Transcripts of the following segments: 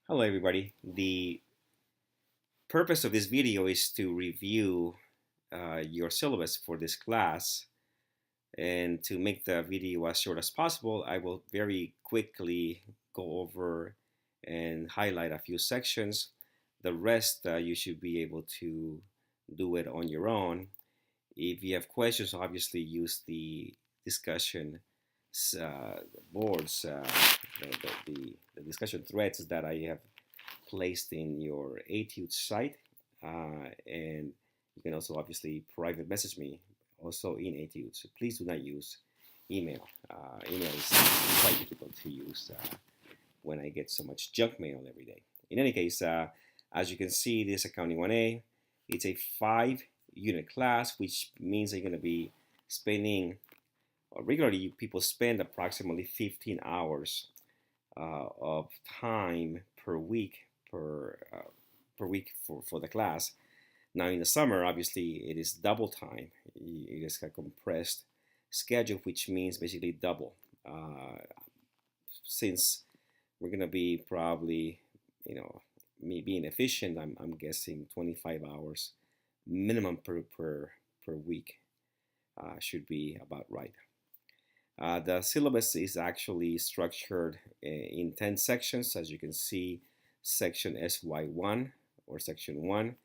Hello everybody. The purpose of this video is to review your syllabus for this class, and to make the video as short as possible I will very quickly go over and highlight a few sections. The rest you should be able to do it on your own. If you have questions, obviously use the discussion uh, boards, the discussion threads that I have placed in your Etude site, and you can also obviously private message me also in Etude. So please do not use email. Email is quite difficult to use when I get so much junk mail every day. In any case, as you can see, this Accounting 1A, it's a 5-unit class, which means they're going to be spending, regularly people spend approximately 15 hours of time per week per week for the class. Now in the summer, obviously, it is double time. It is a compressed schedule, which means basically double. Since we're gonna be probably, me being efficient, I'm guessing 25 hours minimum per week should be about right. The syllabus is actually structured in 10 sections. As you can see, section SY1 or section 1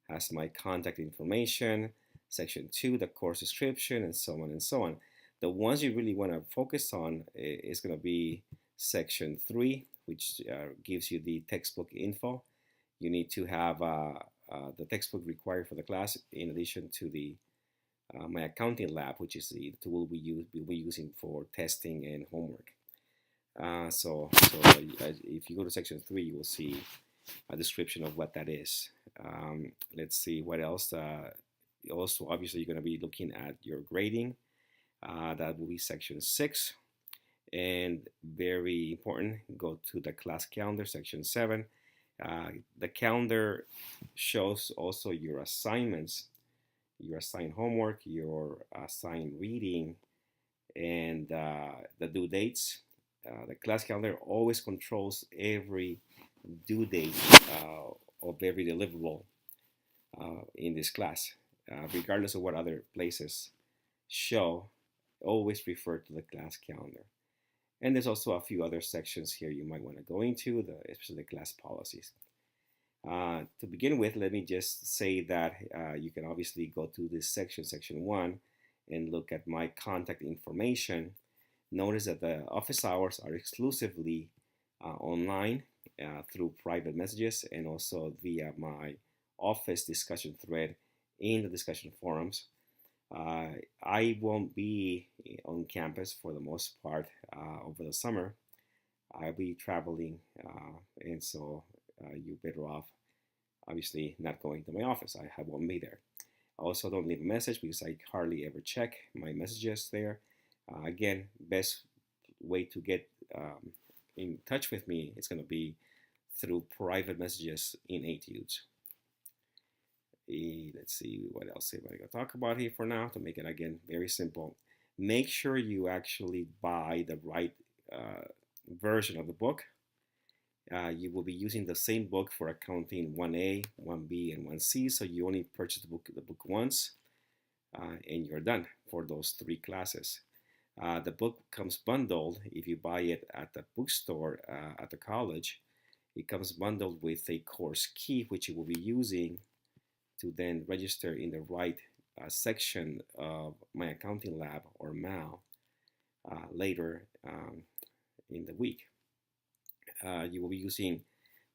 has my contact information, section 2 the course description, and so on and so on. The ones you really want to focus on is going to be section 3, which gives you the textbook info. You need to have the textbook required for the class, in addition to the my accounting lab, which is the tool we'll be using for testing and homework. If you go to section 3, you will see a description of what that is. Let's see what else. Also, obviously, you're going to be looking at your grading. That will be section 6. And very important, go to the class calendar, section 7. The calendar shows also your assignments, your assigned homework, your assigned reading, and the due dates. The class calendar always controls every due date of every deliverable in this class, regardless of what other places show. Always refer to the class calendar. And there's also a few other sections here you might want to go into, especially the class policies. To begin with, let me just say that you can obviously go to this section 1, and look at my contact information. Notice that the office hours are exclusively online through private messages, and also via my office discussion thread in the discussion forums. I won't be on campus for the most part over the summer. I'll be traveling, and so you're better off obviously not going to my office. I won't be there. Also, don't leave a message because I hardly ever check my messages there. Again, best way to get in touch with me is going to be through private messages in Etudes. Let's see what else I'm going to talk about here for now to make it, again, very simple. Make sure you actually buy the right version of the book. You will be using the same book for Accounting 1A, 1B, and 1C, so you only purchase the book once, and you're done for those 3 classes. The book comes bundled. If you buy it at the bookstore at the college, it comes bundled with a course key, which you will be using to then register in the right section of my accounting lab, or MAL, later in the week. You will be using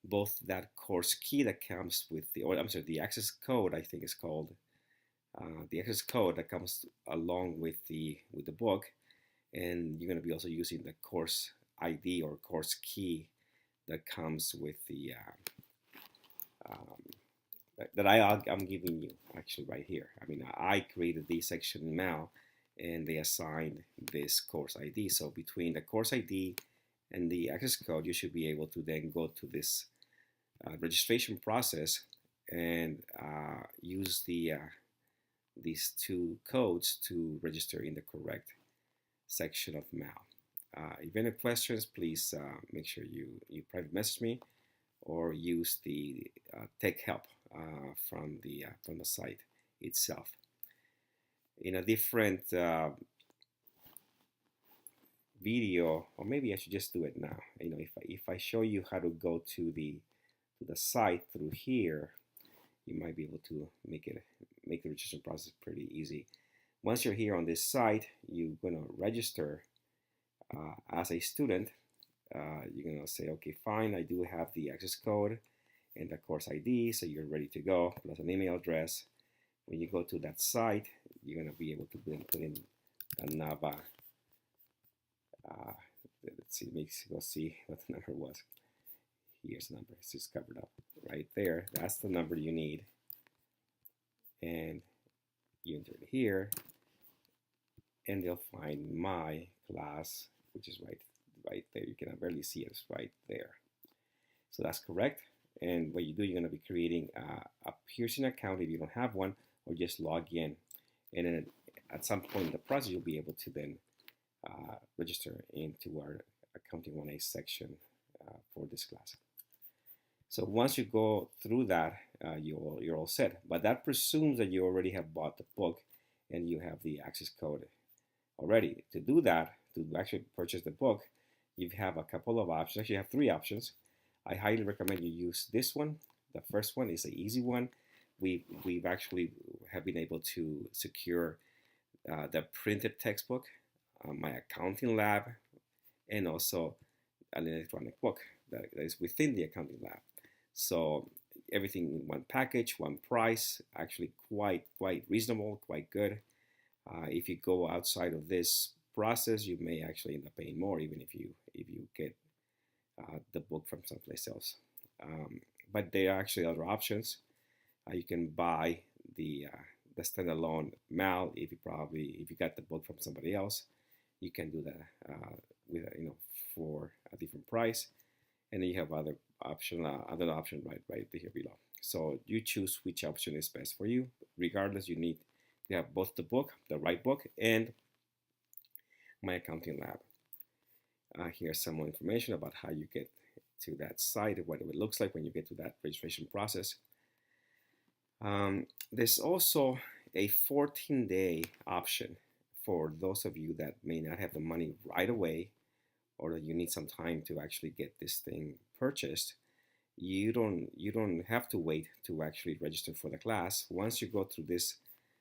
both that course key that comes with the access code, I think is called, the access code that comes along with the book, and you're going to be also using the course ID or course key that comes with the that I'm giving you actually right here. I mean, I created the section now, and they assigned this course ID. So between the course ID and the access code, you should be able to then go to this registration process and use these 2 codes to register in the correct section of MAL. If you have any questions, please make sure you private message me, or use the tech help from the site itself. In a different video, or maybe I should just do it now. If I show you how to go to the site through here, you might be able to make the registration process pretty easy. Once you're here on this site, you're gonna register as a student. You're gonna say, okay, fine, I do have the access code and the course ID, so you're ready to go, plus an email address. When you go to that site, you're gonna be able to put in a NAVA. Let's see, go see what the number was. Here's the number. It's just covered up right there. That's the number you need, and you enter it here, and they'll find my class, which is right there. You can barely see it. It's right there. So that's correct. And what you do, you're going to be creating a Pearson account if you don't have one, or just log in. And then at some point in the process, you'll be able to then register into our Accounting 1A section for this class. So once you go through that, you're all set. But that presumes that you already have bought the book and you have the access code already. To do that, to actually purchase the book, you have a couple of options. Actually, you have 3 options. I highly recommend you use this one. The first one is an easy one. We've actually have been able to secure the printed textbook, my accounting lab, and also an electronic book that is within the accounting lab. So everything in one package, one price, actually quite reasonable, quite good. If you go outside of this process, you may actually end up paying more, even if you get the book from someplace else. But there are actually other options. You can buy the standalone MAL if you got the book from somebody else. You can do that with for a different price, and then you have other option right here below. So you choose which option is best for you. Regardless, you need to have both the book, the right book, and my accounting lab. Here's some more information about how you get to that site and what it looks like when you get to that registration process. There's also a 14-day option for those of you that may not have the money right away, or that you need some time to actually get this thing purchased. You don't have to wait to actually register for the class. Once you go through this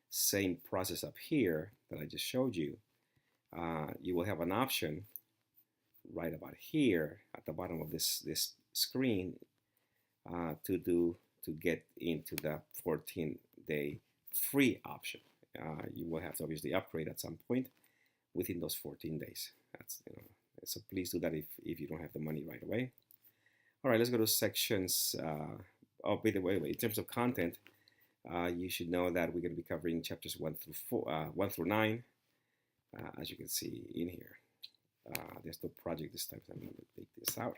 same process up here that I just showed you, you will have an option right about here at the bottom of this screen to get into the 14-day free option. You will have to obviously upgrade at some point within those 14 days. So please do that if you don't have the money right away. All right, let's go to sections. By the way, in terms of content, you should know that we're going to be covering chapters 1 through 9, as you can see in here. There's no project this time, so I'm going to take this out.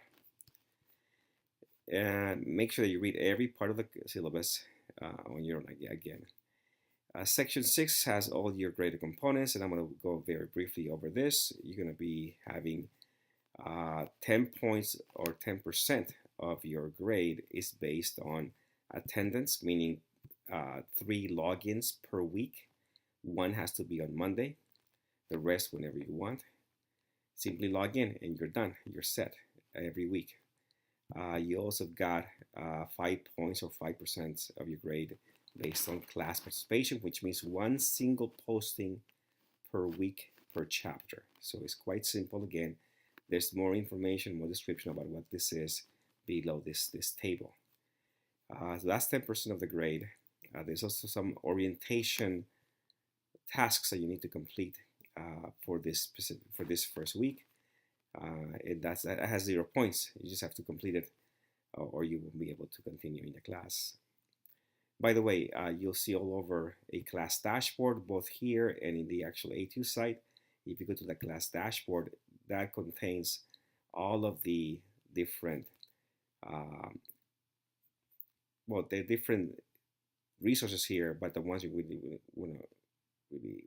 And make sure that you read every part of the syllabus on your own again. Section 6 has all your graded components, and I'm going to go very briefly over this. You're going to be having 10 points or 10% of your grade is based on attendance, meaning 3 logins per week. 1 has to be on Monday, the rest whenever you want. Simply log in and you're done. You're set every week. You also got 5 points or 5% of your grade based on class participation, which means 1 single posting per week per chapter. So it's quite simple. Again, there's more information, more description about what this is below this table. So that's 10% of the grade. There's also some orientation tasks that you need to complete for this first week. That has 0 points. You just have to complete it, or you won't be able to continue in the class. By the way, you'll see all over a class dashboard, both here and in the actual A2 site. If you go to the class dashboard, that contains all of the different, the different resources here, but the ones you really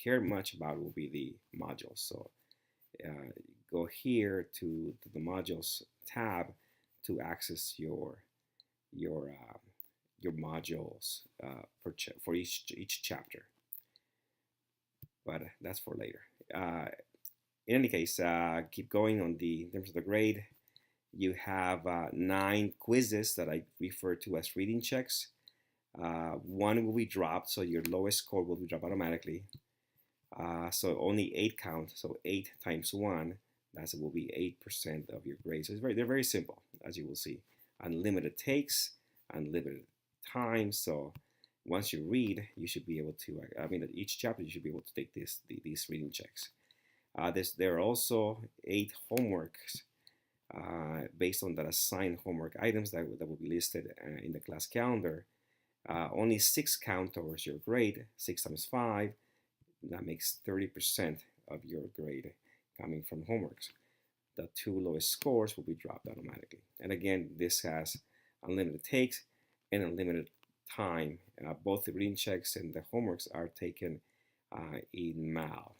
care much about will be the modules. So go here to the modules tab, to access your your modules for each chapter. But that's for later. In any case, keep going on in terms of the grade. You have 9 quizzes that I refer to as reading checks. One will be dropped, so your lowest score will be dropped automatically. So only 8 count, so 8 times 1, that will be 8% of your grade. So they're very simple, as you will see. Unlimited takes, unlimited time. So once you read, you should be able to, each chapter you should be able to take these reading checks. There are also 8 homeworks based on the assigned homework items that will be listed in the class calendar. Only 6 count towards your grade. 6 times 5, that makes 30% of your grade coming from homeworks. The 2 lowest scores will be dropped automatically. And again, this has unlimited takes and unlimited time. Both the reading checks and the homeworks are taken in MAL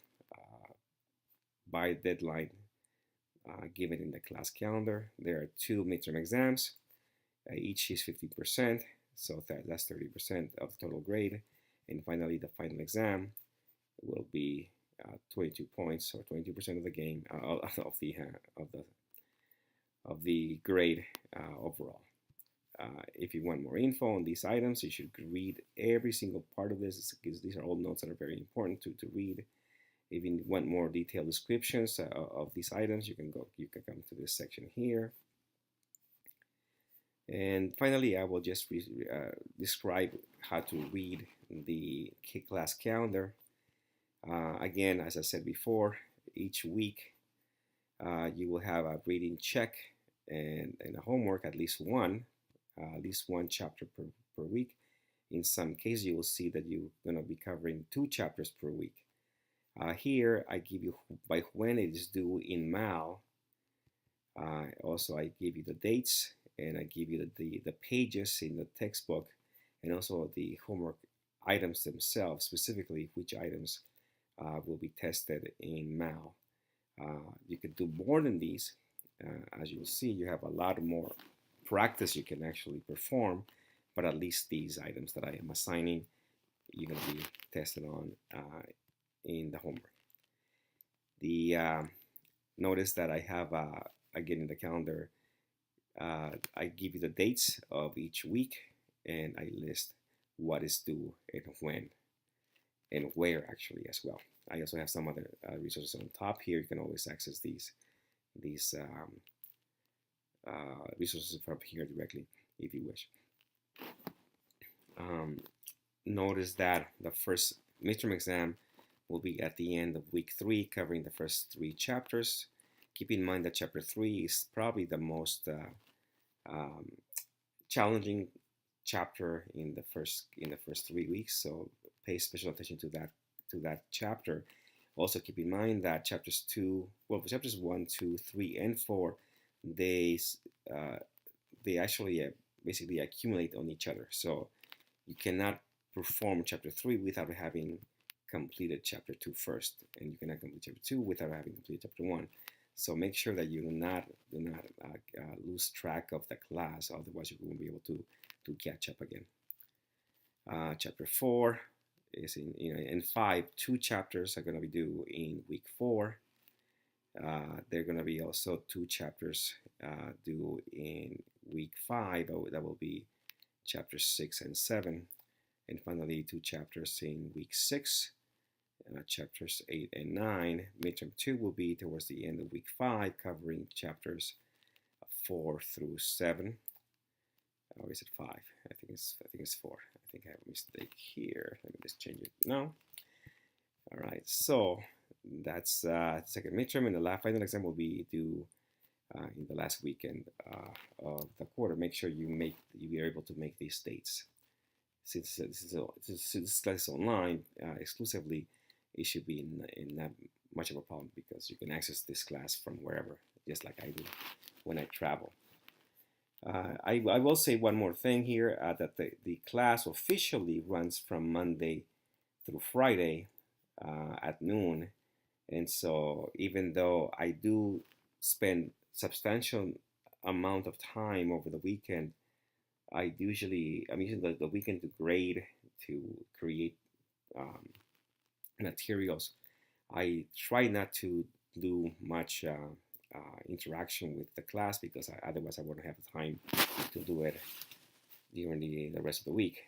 by deadline given in the class calendar. There are 2 midterm exams. Each is 50%, so that's 30% of the total grade. And finally, the final exam will be 22 points, or 22% of the game of the grade overall. If you want more info on these items, you should read every single part of this, because these are all notes that are very important to read. If you want more detailed descriptions of these items, you can come to this section here. And finally, I will just describe how to read the class calendar. Again, as I said before, each week you will have a reading check and a homework, at least one chapter per week. In some cases, you will see that you're going to be covering 2 chapters per week. Here, I give you by when it is due in MAL. Also, I give you the dates, and I give you the pages in the textbook, and also the homework items themselves, specifically which items will be tested in MAL. You could do more than these. As you'll see, you have a lot more practice you can actually perform, but at least these items that I am assigning, you're going to be tested on in the homework. Notice that I have, again in the calendar, I give you the dates of each week, and I list what is due and when and where actually as well. I also have some other resources on top here. You can always access these resources from here directly if you wish. Notice that the first midterm exam will be at the end of week 3, covering the first 3 chapters. Keep in mind that chapter 3 is probably the most challenging chapter in the first 3 weeks, so pay special attention to that chapter. Also keep in mind that chapters 1, 2, 3, and 4, they actually basically accumulate on each other. So you cannot perform chapter 3 without having completed chapter 2 first, and you cannot complete chapter 2 without having completed chapter 1. So make sure that you do not lose track of the class, otherwise you won't be able to catch up again. Chapter 4 is in 5. 2 chapters are going to be due in week 4. There are going to be also 2 chapters due in week 5. That will be chapters 6 and 7. And finally, 2 chapters in week 6. Chapters 8 and 9. Midterm 2 will be towards the end of week 5, covering chapters 4 through 7. Or is it 5? I think it's 4. I think I have a mistake here. Let me just change it now. All right, so that's second midterm, and the final exam will be due in the last weekend of the quarter. Make sure you are able to make these dates. Since this class is online exclusively, it should be in not much of a problem, because you can access this class from wherever, just like I do when I travel. I will say one more thing here, that the class officially runs from Monday through Friday at noon. And so even though I do spend substantial amount of time over the weekend, I'm using the weekend to grade, to create materials. I try not to do much interaction with the class because otherwise I wouldn't have time to do it during the rest of the week.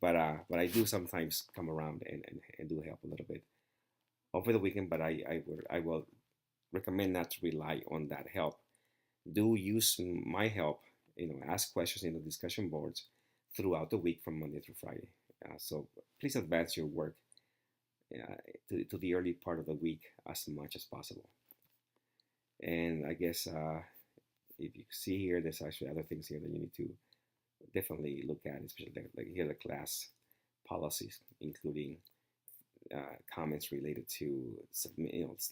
But I do sometimes come around and do help a little bit over the weekend. But I will recommend not to rely on that help. Do use my help. Ask questions in the discussion boards throughout the week from Monday through Friday. So please advance your work uh, to the early part of the week as much as possible. And I guess if you see here, there's actually other things here that you need to definitely look at, especially like here the class policies, including comments related to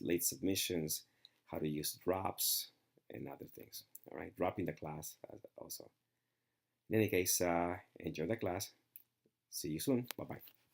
late submissions, how to use drops, and other things. All right, dropping the class also. In any case, enjoy the class. See you soon. Bye bye.